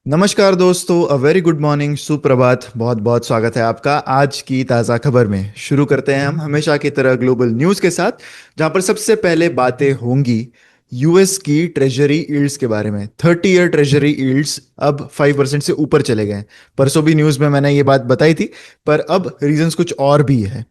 नमस्कार दोस्तों, अ very good morning, सुप्रभात। बहुत बहुत स्वागत है आपका आज की ताज़ा खबर में। शुरू करते हैं हम हमेशा की तरह ग्लोबल न्यूज़ के साथ, जहां पर सबसे पहले बातें होंगी यूएस की ट्रेजरी यील्ड्स के बारे में। 30 ईयर ट्रेजरी यील्ड्स अब 5% से ऊपर चले गए हैं। परसों भी न्यूज़ में मैंने ये बात बताई थी, पर अब रीजंस कुछ और भी है।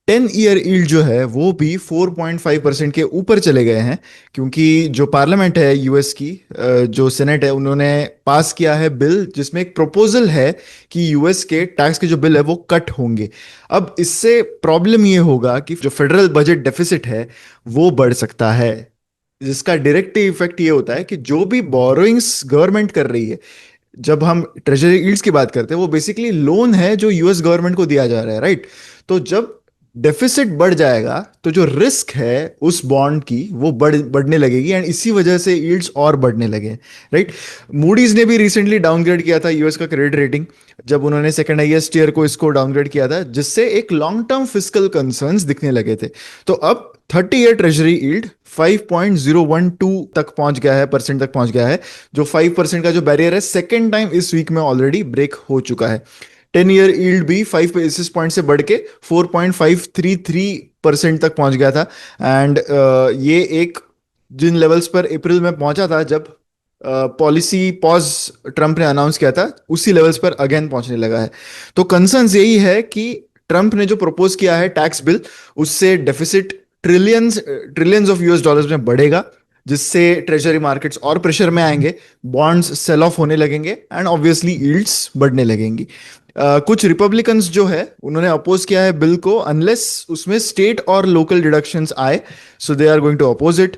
10 ईयर यील्ड जो है वो भी 4.5% के ऊपर चले गए हैं, क्योंकि जो पार्लियामेंट है यूएस की, जो सेनेट है, उन्होंने पास किया है बिल जिसमें एक प्रपोजल है कि यूएस के टैक्स के जो बिल है वो कट होंगे। अब इससे प्रॉब्लम ये होगा कि जो फेडरल बजट डेफिसिट है वो बढ़ सकता है, जिसका डायरेक्ट इफेक्ट ये होता है कि जो भी बोरोइंग्स गवर्नमेंट कर रही है, जब हम ट्रेजरी यील्ड्स की बात करते हैं, वो बेसिकली लोन है जो यूएस गवर्नमेंट को दिया जा रहा है, राइट। तो जब डेफिसिट बढ़ जाएगा तो जो रिस्क है उस बॉन्ड की वो बढ़ने लगेगी, एंड इसी वजह से यील्ड्स और बढ़ने लगे, राइट। मूडीज ने भी रिसेंटली डाउनग्रेड किया था यूएस का क्रेडिट रेटिंग, जब उन्होंने सेकंड हाईएस्ट ईयर को इसको डाउनग्रेड किया था, जिससे एक लॉन्ग टर्म फिस्कल कंसर्न्स दिखने लगे थे। तो अब 30 ईयर ट्रेजरी यील्ड 5.012 तक पहुंच गया है, परसेंट तक पहुंच गया है। जो 5% का जो बैरियर है, सेकेंड टाइम इस वीक में ऑलरेडी ब्रेक हो चुका है। 10 ईयर यील्ड भी 5 बेसिस पॉइंट से बढ़ के 4.533% तक पहुंच गया था। एंड ये एक जिन लेवल्स पर अप्रैल में पहुंचा था, जब पॉलिसी पॉज ट्रंप ने अनाउंस किया था, उसी लेवल्स पर अगेन पहुंचने लगा है। तो कंसर्न्स यही है कि ट्रंप ने जो प्रपोज किया है टैक्स बिल, उससे deficit trillions trillions of US dollars में बढ़ेगा, जिससे ट्रेजरी मार्केट्स और प्रेशर में आएंगे, बॉन्ड्स सेल ऑफ होने लगेंगे, एंड ऑब्वियसली यील्ड्स बढ़ने लगेंगी। कुछ रिपब्लिकन्स जो है उन्होंने अपोज किया है बिल को, अनलेस उसमें स्टेट और लोकल डिडक्शंस आए, so they are going to oppose it.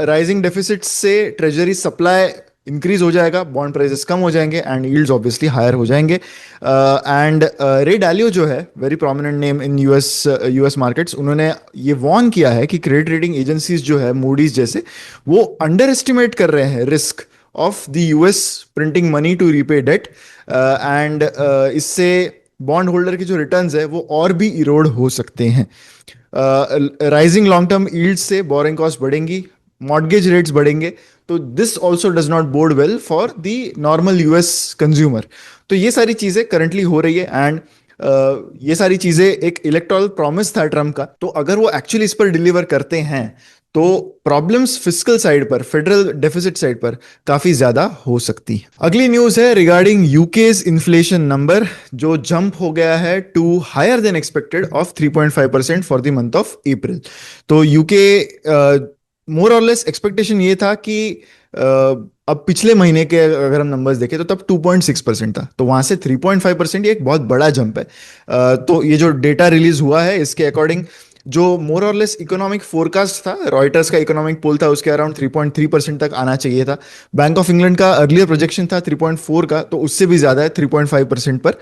Rising deficit से ट्रेजरी सप्लाई इंक्रीज हो जाएगा, बॉन्ड प्राइसेस कम हो जाएंगे, एंड यील्ड्स ऑब्वियसली हायर हो जाएंगे। एंड रे डालियो जो है, very prominent name in US markets, उन्होंने ये वार्न किया है कि क्रेडिट रेटिंग एजेंसीज जो है, मूडीज जैसे, वो अंडर एस्टिमेट कर रहे हैं risk of the US printing money to repay debt. And इससे बॉन्ड होल्डर के जो रिटर्न्स है वो और भी इरोड हो सकते हैं। राइजिंग लॉन्ग टर्म यील्ड से बोरिंग कॉस्ट बढ़ेंगी, मॉर्गेज रेट्स बढ़ेंगे, तो this also does not board well for the normal US consumer. तो ये सारी चीजें करंटली हो रही है, एंड ये सारी चीजें एक इलेक्टोरल प्रॉमिस था ट्रम्प का, तो अगर वो एक्चुअली इस पर डिलीवर करते हैं तो प्रॉब्लम्स फिस्कल साइड पर, फेडरल डेफिसिट साइड पर काफी ज्यादा हो सकती है। अगली न्यूज है रिगार्डिंग यूके's इन्फ्लेशन नंबर, जो जंप हो गया है to higher than expected of 3.5% for the month of April. तो यूके, मोर और लेस एक्सपेक्टेशन ये था कि अब पिछले महीने के अगर हम नंबर्स देखें तो तब 2.6% था, तो वहां से 3.5%, ये एक बहुत बड़ा जंप है। तो ये जो डेटा रिलीज हुआ है, इसके अकॉर्डिंग जो मोर और लेस इकोनॉमिक फोरकास्ट था, रॉयटर्स का इकोनॉमिक पोल था, उसके अराउंड 3.3% तक आना चाहिए था। बैंक ऑफ इंग्लैंड का अर्लियर प्रोजेक्शन था 3.4 का, तो उससे भी ज़्यादा है, 3.5% पर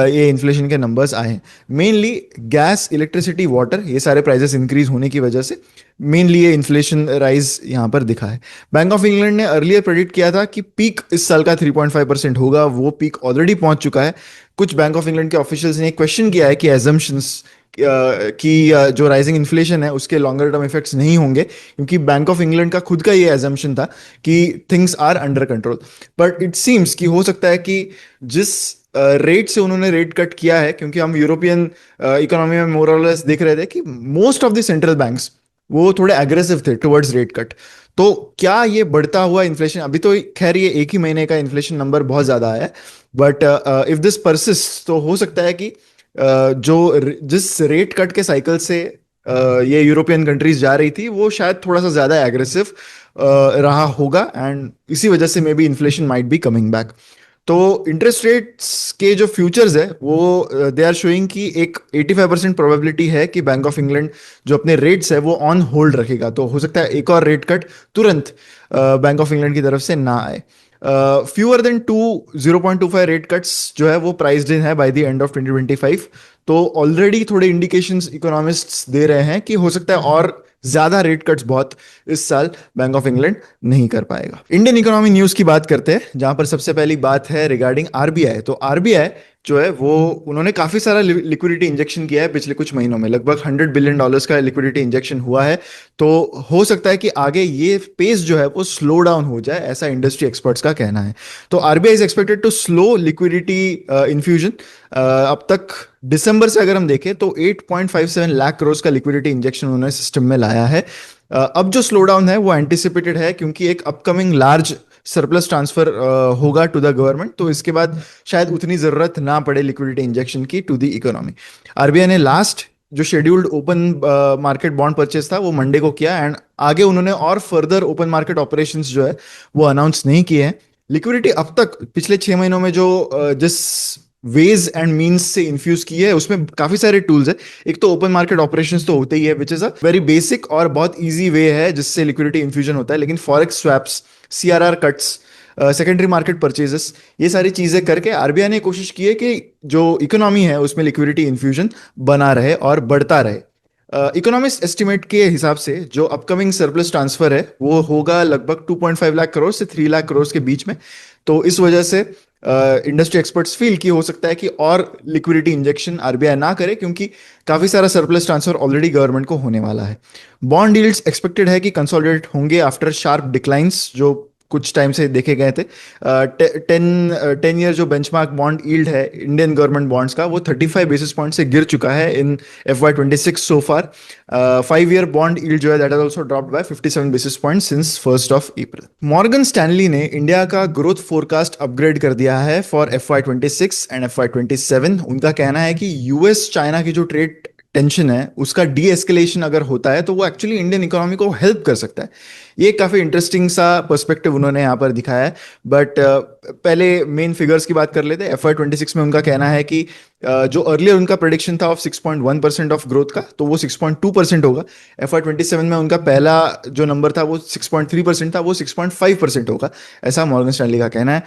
ये इन्फ्लेशन के नंबर्स आए हैं। मेनली गैस, इलेक्ट्रिसिटी, वाटर, ये सारे प्राइजेस इंक्रीज होने की वजह से मेनली ये इन्फ्लेशन राइज यहाँ पर दिखा है। बैंक ऑफ इंग्लैंड ने अर्लियर प्रेडिक्ट किया था कि पीक इस साल का 3.5% होगा, वो पीक ऑलरेडी पहुंच चुका है। कुछ बैंक ऑफ इंग्लैंड के ऑफिशियल्स ने क्वेश्चन किया है कि एजम्पशंस कि जो राइजिंग इन्फ्लेशन है उसके लॉन्गर टर्म इफेक्ट्स नहीं होंगे, क्योंकि बैंक ऑफ इंग्लैंड का खुद का ये एजम्पशन था कि things are under control. But it seems कि हो सकता है कि जिस रेट से उन्होंने रेट कट किया है, क्योंकि हम यूरोपियन इकोनॉमी में मोर और लेस देख रहे थे कि most of the central banks वो थोड़े एग्रेसिव थे टुवर्ड्स रेट कट। तो क्या ये बढ़ता हुआ इन्फ्लेशन, अभी तो खैर ये एक ही महीने का इन्फ्लेशन नंबर बहुत ज्यादा आया है, बट इफ दिस परसिस्ट तो हो सकता है कि जिस रेट कट के साइकिल से ये यूरोपियन कंट्रीज जा रही थी, वो शायद थोड़ा सा ज्यादा एग्रेसिव रहा होगा, एंड इसी वजह से may be inflation might be coming back. तो इंटरेस्ट रेट्स के जो फ्यूचर्स है वो दे आर शोइंग कि एक 85% प्रोबेबिलिटी है कि बैंक ऑफ इंग्लैंड जो अपने रेट्स है वो ऑन होल्ड रखेगा। तो हो सकता है एक और रेट कट तुरंत बैंक ऑफ इंग्लैंड की तरफ से ना आए। फ्यूअर देन 0.25 रेट कट्स जो है वो प्राइस्ड इन है बाय द एंड ऑफ 2025। तो ऑलरेडी थोड़े इंडिकेशंस इकोनॉमिस्ट्स दे रहे हैं कि हो सकता है और ज्यादा रेट कट्स बहुत इस साल बैंक ऑफ इंग्लैंड नहीं कर पाएगा। इंडियन इकोनॉमी न्यूज की बात करते हैं, जहां पर सबसे पहली बात है रिगार्डिंग आरबीआई। तो आरबीआई जो है वो उन्होंने काफी सारा लिक्विडिटी इंजेक्शन किया है पिछले कुछ महीनों में, लगभग $100 बिलियन का लिक्विडिटी इंजेक्शन हुआ है। तो हो सकता है कि आगे ये पेस जो है वो स्लो डाउन हो जाए, ऐसा इंडस्ट्री एक्सपर्ट्स का कहना है। तो RBI is expected to slow liquidity infusion. अब तक दिसंबर से अगर हम देखें तो 8.57 लाख करोड़ का लिक्विडिटी इंजेक्शन उन्होंने सिस्टम में लाया है। अब जो स्लो डाउन है वो एंटिसिपेटेड है, क्योंकि एक अपकमिंग लार्ज सरप्लस ट्रांसफर होगा टू द गवर्नमेंट, तो इसके बाद शायद उतनी जरूरत ना पड़े लिक्विडिटी इंजेक्शन की टू द इकोनॉमी। आरबीआई ने लास्ट जो scheduled open market bond purchase था वो मंडे को किया, एंड आगे उन्होंने और फर्दर ओपन मार्केट ऑपरेशंस जो है वो अनाउंस नहीं किए हैं। लिक्विडिटी अब तक पिछले 6 महीनों में जो जिस वेज एंड मीन्स से इन्फ्यूज की है उसमें काफी सारे टूल्स है। एक तो ओपन मार्केट ऑपरेशंस तो होते ही है, which is a very basic और बहुत इजी वे है जिससे लिक्विडिटी इन्फ्यूजन होता है, लेकिन forex swaps, CRR cuts, secondary market purchases, ये सारी चीजें करके आरबीआई ने कोशिश की है कि जो इकोनॉमी है उसमें लिक्विडिटी इन्फ्यूजन बना रहे और बढ़ता रहे। इकोनॉमिस्ट एस्टिमेट के हिसाब से जो अपकमिंग सरप्लस ट्रांसफर है वो होगा लगभग 2.5 लाख करोड़ से 3 लाख करोड़ के बीच में। तो इस वजह से इंडस्ट्री एक्सपर्ट्स फील कि हो सकता है कि और लिक्विडिटी इंजेक्शन आरबीआई ना करे, क्योंकि काफी सारा सरप्लस ट्रांसफर ऑलरेडी गवर्नमेंट को होने वाला है। बॉन्ड यील्ड्स एक्सपेक्टेड है कि कंसोलिडेट होंगे आफ्टर शार्प डिक्लाइंस जो कुछ टाइम से देखे गए थे। 10 ईयर जो बेंचमार्क बॉन्ड यील्ड है इंडियन गवर्नमेंट बॉन्ड्स का वो 35 बेसिस पॉइंट से गिर चुका है in FY26 so far. 5 year bond yield जो है that has also dropped by 57 basis point since 1 Morgan Stanley ने इंडिया का ग्रोथ फोरकास्ट अपग्रेड कर दिया है फॉर FY26 एंड FY27। उनका कहना है कि यूएस चाइना की जो ट्रेड टेंशन है उसका डी एस्केलेशन अगर होता है तो वो एक्चुअली इंडियन इकोनॉमी को हेल्प कर सकता है। ये काफी इंटरेस्टिंग सा पर्सपेक्टिव उन्होंने यहाँ पर दिखाया है। बट पहले मेन फिगर्स की बात कर लेते हैं। FY26 में उनका कहना है कि जो अर्लियर उनका प्रेडिक्शन था ऑफ 6.1% ऑफ ग्रोथ का, तो वो 6.2% होगा। FY27 में उनका पहला जो नंबर था वो 6.3% था, वो 6.5% होगा, ऐसा मॉर्गन स्टैनली का कहना है।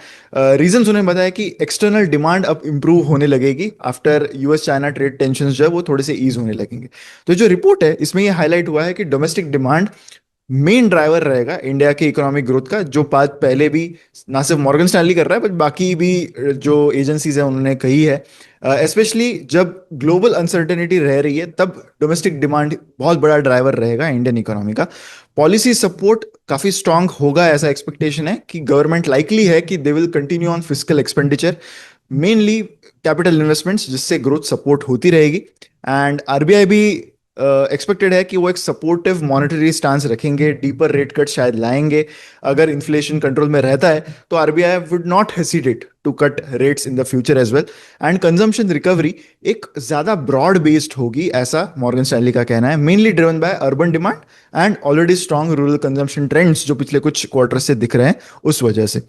रीजंस उन्होंने बताया कि एक्सटर्नल डिमांड अब इंप्रूव होने लगेगी after US China trade tension जो है वो थोड़े से ईज होने लगेंगे। तो जो रिपोर्ट है इसमें ये हाईलाइट हुआ है कि डोमेस्टिक डिमांड मेन ड्राइवर रहेगा इंडिया के इकोनॉमिक ग्रोथ का, जो बात पहले भी ना सिर्फ मॉर्गन स्टैनली कर रहा है बट बाकी भी जो एजेंसीज है उन्होंने कही है। स्पेशली जब ग्लोबल अनसर्टेनिटी रह रही है तब डोमेस्टिक डिमांड बहुत बड़ा ड्राइवर रहेगा इंडियन इकोनॉमी का। पॉलिसी सपोर्ट काफी स्ट्रांग होगा, ऐसा एक्सपेक्टेशन है कि गवर्नमेंट लाइकली है कि they will continue on fiscal expenditure, mainly capital investments, जिससे ग्रोथ सपोर्ट होती रहेगी। एंड आरबीआई भी एक्सपेक्टेड है कि वो एक सपोर्टिव मॉनेटरी स्टांस रखेंगे, डीपर रेट कट शायद लाएंगे। अगर इन्फ्लेशन कंट्रोल में रहता है तो RBI would not hesitate to cut rates in the future as well. And consumption recovery एक ज्यादा ब्रॉड बेस्ड होगी, ऐसा मॉर्गन स्टैनली का कहना है, mainly driven by urban demand and already strong rural consumption trends जो पिछले कुछ क्वार्टर से दिख रहे हैं उस वजह से।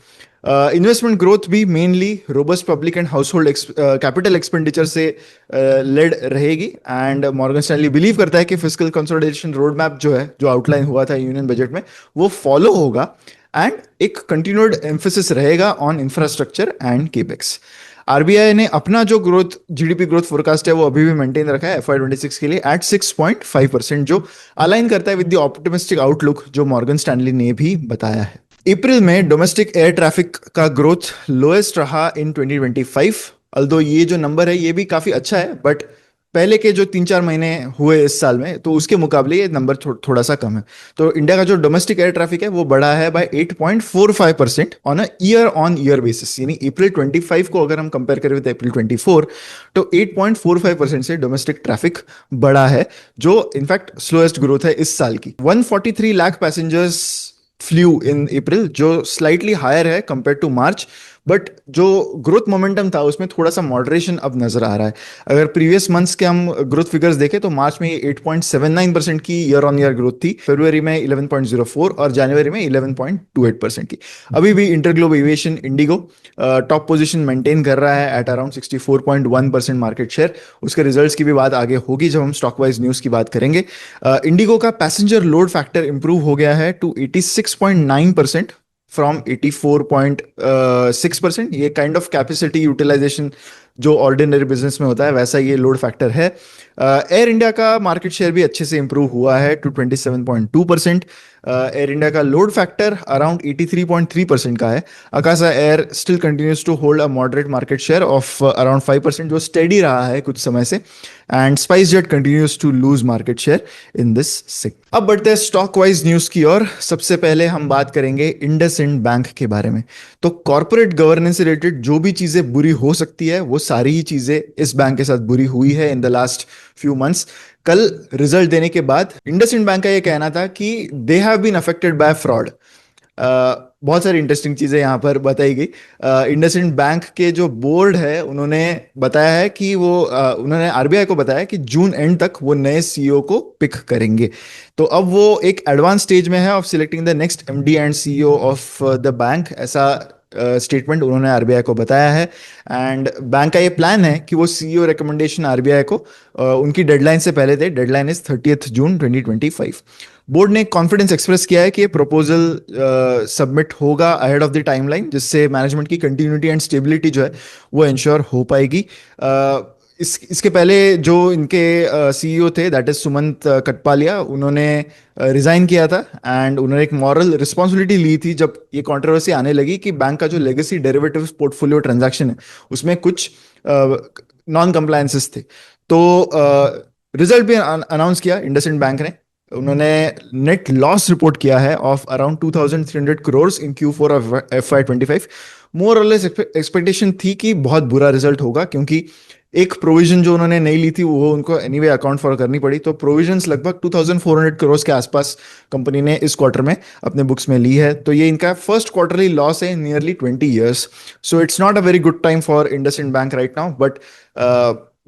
इन्वेस्टमेंट ग्रोथ भी mainly robust public and house hold capital expenditure से लेड रहेगी। एंड मॉर्गन स्टैनली बिलीव करता है कि फिस्कल कंसोलिडेशन रोड मैप जो है, जो आउटलाइन हुआ था यूनियन बजट में, वो फॉलो होगा एंड एक कंटिन्यूड एम्फोसिस रहेगा on infrastructure and capex. RBI ने अपना जो ग्रोथ जीडीपी ग्रोथ फोरकास्ट है वो अभी भी मेंटेन रखा है FY26 के लिए एट 6.5%, जो अलाइन करता है विद द ऑप्टिमिस्टिक आउटलुक जो मॉर्गन स्टैनली ने भी बताया है। अप्रैल में डोमेस्टिक एयर ट्रैफिक का ग्रोथ लोएस्ट रहा इन 2025। अल्दो ये जो नंबर है ये भी काफी अच्छा है, बट पहले के जो 3-4 महीने हुए इस साल में तो उसके मुकाबले ये नंबर थोड़ा सा कम है। तो इंडिया का जो डोमेस्टिक एयर ट्रैफिक है वो बढ़ा है by 8.45% on a year on year basis, यानी अप्रैल 25 को अगर हम कंपेयर करें विद अप्रैल 24 तो 8.45% से डोमेस्टिक ट्रैफिक बढ़ा है, जो इनफैक्ट स्लोएस्ट ग्रोथ है इस साल की। 143 लाख पैसेंजर्स फ्लू इन अप्रैल, जो स्लाइटली हायर है कंपेयर टू मार्च, बट जो ग्रोथ मोमेंटम था उसमें थोड़ा सा मॉडरेशन अब नजर आ रहा है। अगर प्रीवियस मंथ्स के हम ग्रोथ फिगर्स देखें तो मार्च में ये 8.79% की ईयर ऑन ईयर ग्रोथ थी, फरवरी में 11.04 और जनवरी में 11.28% की। अभी भी InterGlobe aviation Indigo top position maintain कर रहा है एट अराउंड 64.1% मार्केट शेयर। उसके रिजल्ट्स की भी बात आगे होगी जब हम स्टॉक वाइज न्यूज की बात करेंगे। इंडिगो का पैसेंजर लोड फैक्टर इंप्रूव हो गया है टू 86.9% फ्रॉम 84.6%। ये काइंड ऑफ कैपेसिटी यूटिलाइजेशन जो ऑर्डिनरी बिजनेस में होता है वैसा ये लोड फैक्टर है। एयर इंडिया का मार्केट शेयर भी अच्छे से इंप्रूव हुआ है टू 27.2%। एयर इंडिया का लोड फैक्टर अराउंड 83.3% का है। Akasa Air still continues to hold a moderate market share of around 5%, जो स्टेडी रहा है कुछ समय से। And SpiceJet continues to lose market share in this sector. अब बढ़ते हैं स्टॉक वाइज न्यूज की ओर। सबसे पहले हम बात करेंगे इंडसइंड बैंक के बारे में। तो कॉर्पोरेट गवर्नेंस से रिलेटेड जो भी चीजें बुरी हो सकती है वो सारी ही चीजें इस बैंक के साथ बुरी हुई है in the last few months. कल रिजल्ट देने के बाद इंडसइंड बैंक का ये कहना था कि they have been affected by fraud. बहुत सारी इंटरेस्टिंग चीजें यहाँ पर बताई गई। इंडसइंड बैंक के जो बोर्ड है उन्होंने बताया है कि उन्होंने आरबीआई को बताया कि जून एंड तक वो नए सीईओ को पिक करेंगे। तो अब वो एक एडवांस स्टेज में है of selecting the next MD and CEO of the bank, ऐसा स्टेटमेंट उन्होंने आरबीआई को बताया है। एंड बैंक का ये प्लान है कि वो सीईओ रिकमेंडेशन आरबीआई को उनकी डेडलाइन से पहले दे। Deadline is 30 June 2025। बोर्ड ने कॉन्फिडेंस एक्सप्रेस किया है कि ये प्रपोजल सबमिट होगा अहेड ऑफ द टाइमलाइन, जिससे मैनेजमेंट की कंटिन्यूटी एंड स्टेबिलिटी जो है वो इंश्योर हो पाएगी। इसके पहले जो इनके सीईओ थे दैट इज सुमंत कटपालिया, उन्होंने रिजाइन किया था। एंड उन्होंने एक मॉरल रिस्पॉन्सिबिलिटी ली थी जब ये कंट्रोवर्सी आने लगी कि बैंक का जो लेगेसी डेरिवेटिव्स पोर्टफोलियो ट्रांजैक्शन है उसमें कुछ नॉन कंप्लायंसेस थे। तो रिजल्ट भी अनाउंस किया इंडसइंड बैंक ने। उन्होंने नेट लॉस रिपोर्ट किया है of around 2300 crore in Q4 of FY25। मोर और लेस एक्सपेक्टेशन थी कि बहुत बुरा रिजल्ट होगा, क्योंकि एक प्रोविजन जो उन्होंने नहीं ली थी वो उनको एनीवे अकाउंट फॉर करनी पड़ी। तो प्रोविजंस लगभग 2400 करोड़ के आसपास कंपनी ने इस क्वार्टर में अपने बुक्स में ली है। तो ये इनका फर्स्ट क्वार्टरली लॉस है nearly 20 years। So it's not a very good time for IndusInd bank right now, but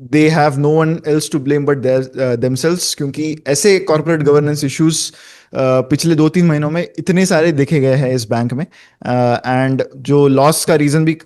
they have no one else to blame but themselves, क्योंकि ऐसे कॉर्पोरेट गवर्नेंस इश्यूज पिछले 2-3 महीनों में इतने सारे देखे गए हैं इस बैंक में। एंड जो लॉस का रीजन भी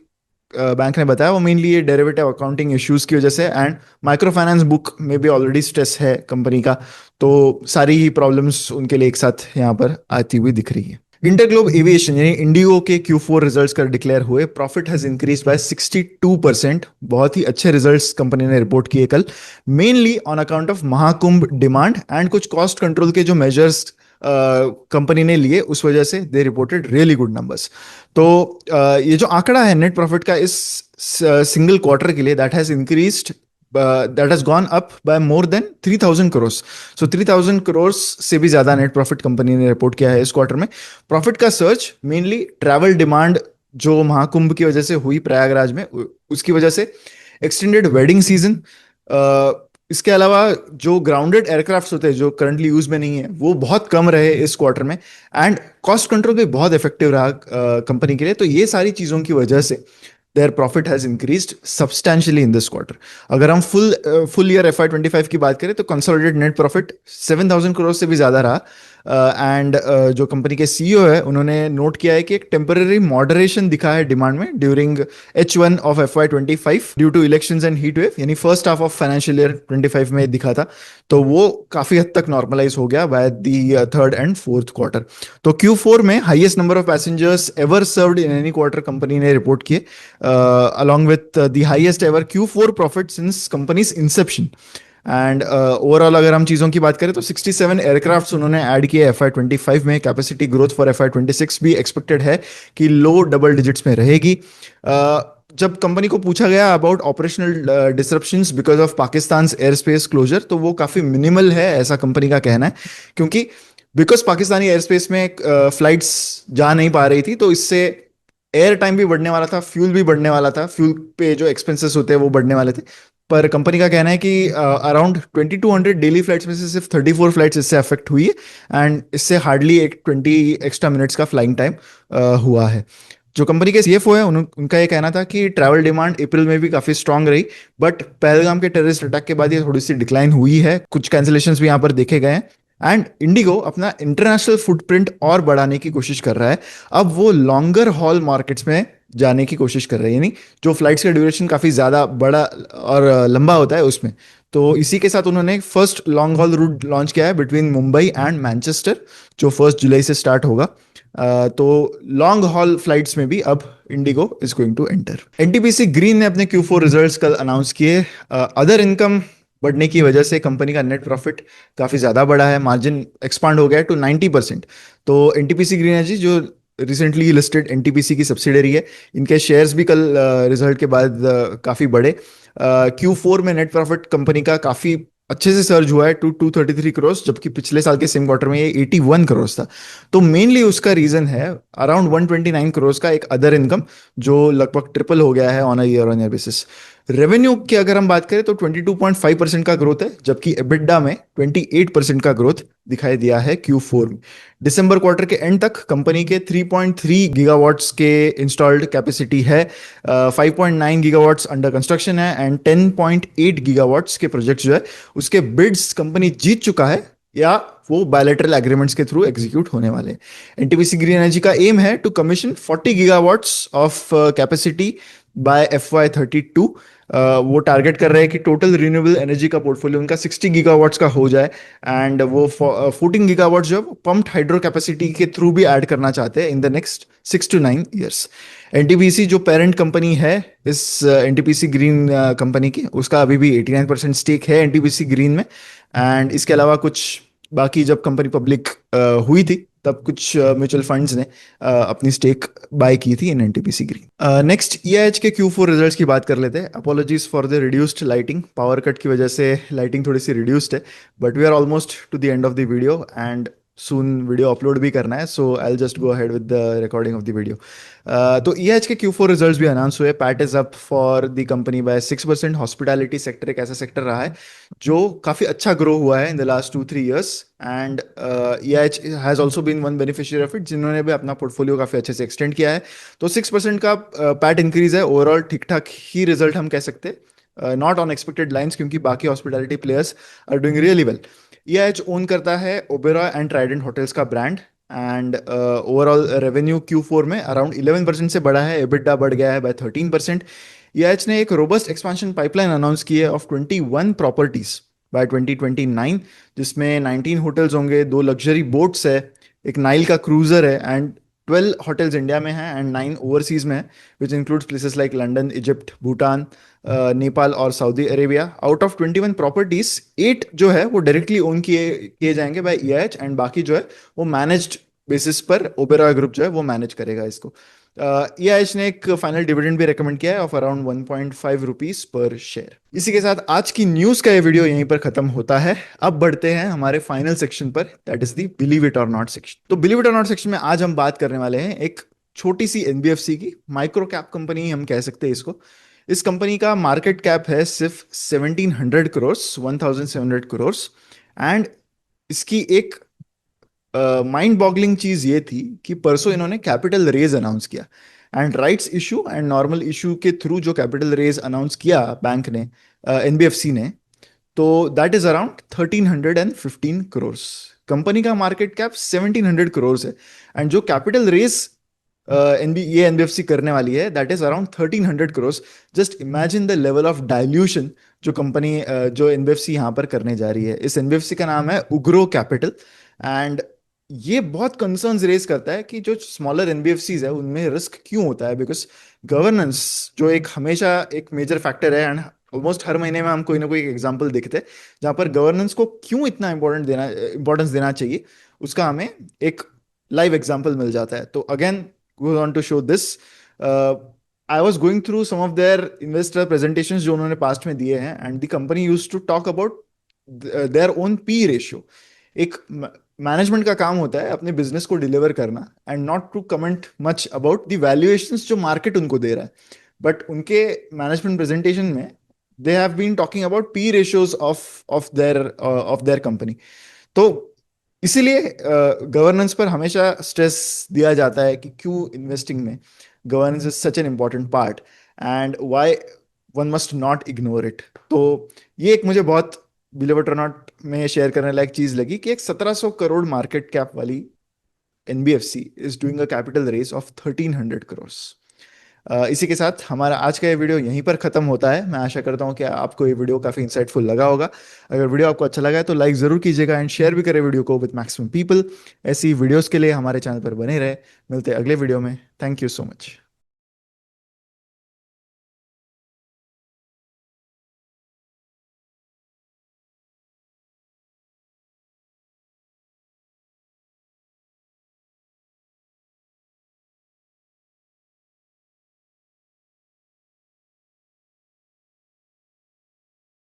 बैंक ने बताया वो मेनली ये डेरिवेटिव अकाउंटिंग इश्यूज की वजह से, एंड माइक्रो फाइनेंस बुक में भी ऑलरेडी स्ट्रेस है कंपनी का। तो सारी ही प्रॉब्लम्स उनके लिए एक साथ यहाँ पर आती हुई दिख रही है। इंटरग्लोब एविएशन यानी इंडिगो के Q4 रिजल्ट्स कर डिक्लेयर हुए। Profit has increase by 62%। बहुत ही अच्छे रिजल्ट्स कंपनी ने रिपोर्ट किए कल, mainly on account of Mahakumbh demand and कुछ कॉस्ट कंट्रोल के जो मेजर्स कंपनी ने लिए, उस वजह से दे रिपोर्टेड रियली गुड नंबर्स। तो ये जो आंकड़ा है नेट प्रॉफिट का इस सिंगल क्वार्टर के लिए, that has increased, that has gone up by more than 3000 crores। so 3000 crores से भी ज्यादा नेट प्रॉफिट कंपनी ने रिपोर्ट किया है इस क्वार्टर में। प्रॉफिट का सर्च मेनली ट्रैवल डिमांड जो महाकुंभ की वजह से हुई प्रयागराज में, उसकी वजह से, एक्सटेंडेड वेडिंग सीजन, इसके अलावा जो ग्राउंडेड एयरक्राफ्ट होते हैं जो करंटली यूज में नहीं है वो बहुत कम रहे इस क्वार्टर में। एंड कॉस्ट कंट्रोल भी बहुत इफेक्टिव रहा कंपनी के लिए। तो ये सारी चीजों की वजह से their profit has increased substantially in this quarter। अगर हम full year FY25 की बात करें तो consolidated net profit 7000 करोड़ से भी ज्यादा रहा। एंड जो कंपनी के सीईओ है उन्होंने नोट किया है कि एक टेम्पररी मॉडरेशन दिखा है डिमांड में during H1 of FY25 due to elections and heat wave, यानी first half of financial year 25 में दिखा था। तो वो काफी हद तक नॉर्मलाइज हो गया by the third and fourth quarter. तो Q4 में highest number of passengers ever served in any quarter company ने रिपोर्ट किए, along with the highest ever Q4 profit since company's inception। And overall अगर हम चीज़ों की बात करें तो 67 एयरक्राफ्ट उन्होंने ऐड किए FY25 में। कैपेसिटी ग्रोथ फॉर FY26 भी एक्सपेक्टेड है कि लो डबल डिजिट्स में रहेगी। जब कंपनी को पूछा गया about operational disruptions because of Pakistan airspace closure, तो वो काफ़ी मिनिमल है ऐसा कंपनी का कहना है, क्योंकि बिकॉज पाकिस्तानी एयर स्पेस में फ्लाइट्स जा नहीं पा रही थी तो इससे एयर टाइम भी बढ़ने वाला था, फ्यूल भी बढ़ने वाला था, फ्यूल पे जो एक्सपेंसेस होते हैं वो बढ़ने वाले थे। पर कंपनी का कहना है कि अराउंड 2200 डेली फ्लाइट्स में से सिर्फ 34 फ्लाइट्स इससे अफेक्ट हुई है। एंड इससे हार्डली एक 20 एक्स्ट्रा मिनट्स का फ्लाइंग टाइम हुआ है। जो कंपनी के सीएफओ है उनका ये कहना था कि ट्रैवल डिमांड अप्रैल में भी काफी स्ट्रांग रही, बट पहलगाम के टेररिस्ट अटैक के बाद ये थोड़ी सी डिक्लाइन हुई है। कुछ कैंसिलेशंस भी यहाँ पर देखे गए हैं। एंड इंडिगो अपना इंटरनेशनल फुटप्रिंट और बढ़ाने की कोशिश कर रहा है। अब वो लॉन्गर हॉल मार्केट्स में जाने की कोशिश कर रही है, यानी जो फ्लाइट्स का ड्यूरेशन काफी ज्यादा बड़ा और लंबा होता है उसमें। तो इसी के साथ उन्होंने first long haul route launch किया है बिटवीन मुंबई एंड मैनचेस्टर, जो 1 जुलाई से स्टार्ट होगा। तो लॉन्ग हॉल फ्लाइट्स में भी अब IndiGo is going to enter. NTPC green ने अपने Q4 रिजल्ट्स कल अनाउंस किए। अदर इनकम बढ़ने की वजह से कंपनी का नेट प्रॉफिट काफी ज्यादा बढ़ा है, मार्जिन एक्सपांड हो गया है टू 90%। तो एनटीपीसी ग्रीन एनर्जी जो रिसेंटली लिस्टेड एनटीपीसी की सब्सिडरी है, इनके शेयर्स भी कल रिजल्ट के बाद काफी बढ़े। Q4 में नेट प्रॉफिट कंपनी का काफी अच्छे से सर्ज हुआ है टू 233 करोड़, जबकि पिछले साल के सेम क्वार्टर में ये 81 करोड़ था। तो मेनली उसका रीजन है अराउंड 129 करोड़ का एक अदर इनकम, जो लगभग ट्रिपल हो गया है on a year on year basis. Revenue की अगर हम बात करें तो 22.5% का ग्रोथ है, जबकि एबिडा में 28% का ग्रोथ दिखाई दिया है Q4 में। दिसंबर क्वार्टर के एंड तक कंपनी के 3.3 गीगावाट्स के इंस्टॉल्ड कैपेसिटी है, 5.9 गीगावाट्स अंडर कंस्ट्रक्शन है एंड 10.8 गीगावाट्स के प्रोजेक्ट जो है उसके बिड्स कंपनी जीत चुका है या वो बायलैटरल एग्रीमेंट्स के थ्रू एग्जीक्यूट होने वाले हैं। एनटीपीसी ग्रीन एनर्जी का एम है to commission 40 gigawatts of capacity by FY 32। वो टारगेट कर रहे हैं कि टोटल रिन्यूएबल एनर्जी का पोर्टफोलियो उनका 60 गीगावाट्स का हो जाए, एंड वो 14 गीगावाट्स जो पम्प्ड हाइड्रो कैपेसिटी के थ्रू भी ऐड करना चाहते हैं in the next 6 to 9 years. NTPC जो पेरेंट कंपनी है इस एनटीपीसी ग्रीन कंपनी की, उसका अभी भी 89% स्टेक है एनटीपीसी ग्रीन में। एंड इसके अलावा कुछ बाकी जब कंपनी पब्लिक हुई थी तब कुछ म्यूचुअल फंड्स ने अपनी स्टेक बाय की थी in NTPC green. Next EIH के Q4 रिजल्ट्स की बात कर लेते हैं। Apologies for the reduced lighting, power cut की वजह से लाइटिंग थोड़ी सी रिड्यूस्ड है, but we are almost to the end of the video and soon video upload भी करना है, so I will just go ahead with the recording of the video. तो EIH के Q4 रिजल्ट्स भी announce हुए। PAT is up for the company by 6%। Hospitality sector एक ऐसा sector रहा है जो काफी अच्छा ग्रो हुआ है in the last 2-3 years, and EIH has also been one beneficiary of it, जिन्होंने भी अपना पोर्टफोलियो काफी अच्छे से एक्सटेंड किया है। तो 6% का पैट इंक्रीज है। ओवरऑल ठीक ठाक ही रिजल्ट हम कह सकते हैं, नॉट ऑन एक्सपेक्टेड लाइंस, क्योंकि बाकी hospitality players are doing really well. EIH own करता है ओबेरॉय एंड ट्राइडेंट होटल्स का brand, and overall revenue Q4 में अराउंड 11% से बढ़ा है, एबिटा बढ़ गया है बाय 13%। EIH ने एक रोबस्ट एक्सपेंशन पाइपलाइन अनाउंस की है ऑफ 21 प्रॉपर्टीज बाय 2029, जिसमें 19 होटल्स होंगे, 2 लग्जरी बोट्स है, एक नाइल का क्रूजर है, एंड 12 होटल्स इंडिया में हैं एंड 9 ओवरसीज में है, which includes places like London, Egypt, Bhutan, Nepal और Saudi Arabia. Out of 21 properties 8 जो है वो डायरेक्टली ओन किए किए जाएंगे बाय EIH, एंड बाकी जो है वो मैनेज्ड बेसिस पर ओबेरॉय ग्रुप जो है वो मैनेज करेगा इसको। EIH ने एक फाइनल डिविडेंड भी रेकमेंड किया है of around 1.5 rupees per share. इसी के साथ आज की न्यूज का ये वीडियो यहीं पर खत्म होता है। अब बढ़ते हैं हमारे फाइनल सेक्शन पर, that is the believe it और नॉट सेक्शन। तो बिलीव इट और नॉट सेक्शन में आज हम बात करने वाले हैं एक छोटी सी NBFC की, माइक्रो कैप कंपनी हम कह सकते हैं इसको। इस कंपनी का मार्केट कैप है सिर्फ 1700 करोड़, 1700 करोड़, एंड इसकी एक माइंड बॉगलिंग चीज ये थी कि परसों इन्होंने कैपिटल रेज अनाउंस किया, and rights issue and normal issue के थ्रू जो कैपिटल रेज अनाउंस किया बैंक ने, NBFC ने, तो that is around 1315 crore. Company का मार्केट कैप 1700 करोड़ है, एंड जो कैपिटल रेज ये NBFC करने वाली है that is around 1300 crore. Just imagine the level of dilution जो कंपनी जो NBFC यहाँ पर करने जा रही है। इस NBFC का नाम है उग्रो कैपिटल, एंड ये बहुत कंसर्न्स रेज करता है कि जो स्मॉलर NBFCs है उनमें रिस्क क्यों होता है, बिकॉज गवर्नेंस जो एक हमेशा एक मेजर फैक्टर है, एंड ऑलमोस्ट हर महीने में हम कोई ना कोई एग्जांपल देखते हैं जहां पर गवर्नेंस को क्यों इतना इंपॉर्टेंस देना चाहिए, उसका हमें एक लाइव एग्जांपल मिल जाता है। तो again goes on to show this. I was going through some of their investor presentations जो उन्होंने पास्ट में दिए हैं, and the company used to talk about their own P ratio. एक मैनेजमेंट का काम होता है अपने बिजनेस को डिलीवर करना and not to comment much about the valuations जो मार्केट उनको दे रहा है, बट उनके मैनेजमेंट प्रेजेंटेशन में they have been talking about P ratios of their company. तो इसीलिए गवर्नेंस पर हमेशा स्ट्रेस दिया जाता है कि क्यों इन्वेस्टिंग में governance is such an important part and why one must not ignore it. तो ये एक मुझे बहुत बिलीव इट और नॉट में शेयर करने लायक चीज लगी कि एक 1700 करोड़ मार्केट कैप वाली NBFC is doing a capital race of 1300 crore. इसी के साथ हमारा आज का ये वीडियो यहीं पर ख़त्म होता है। मैं आशा करता हूँ कि आपको ये वीडियो काफ़ी इंसाइटफुल लगा होगा। अगर वीडियो आपको अच्छा लगा है तो लाइक ज़रूर कीजिएगा एंड शेयर भी करें वीडियो को विद मैक्सिमम पीपल। ऐसी वीडियोस के लिए हमारे चैनल पर बने रहे। मिलते हैं अगले वीडियो में। Thank you so much.